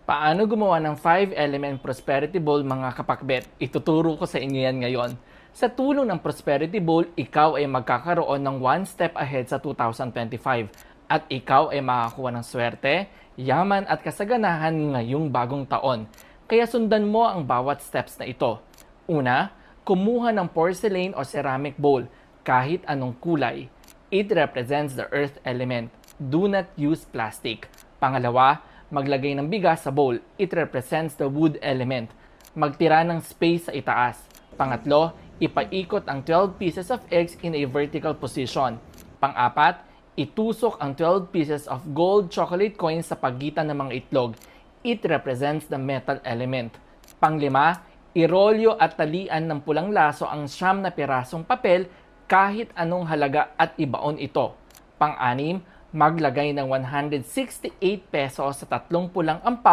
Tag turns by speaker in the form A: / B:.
A: Paano gumawa ng 5-element prosperity bowl mga kapakbet? Ituturo ko sa inyo yan ngayon. Sa tulong ng prosperity bowl, ikaw ay magkakaroon ng one step ahead sa 2025 at ikaw ay makakuha ng swerte, yaman at kasaganahan ngayong bagong taon. Kaya sundan mo ang bawat steps na ito. Una, kumuha ng porcelain o ceramic bowl kahit anong kulay. It represents the earth element. Do not use plastic. Pangalawa, maglagay ng bigas sa bowl. It represents the wood element. Magtira ng space sa itaas. Pangatlo, ipaikot ang 12 pieces of eggs in a vertical position. Pang-apat, itusok ang 12 pieces of gold chocolate coins sa pagitan ng mga itlog. It represents the metal element. Panglima, irolyo at talian ng pulang laso ang 9 na pirasong papel kahit anong halaga at ibaon ito. Pang-anim, maglagay ng 168 pesos sa 3 pulang ampaw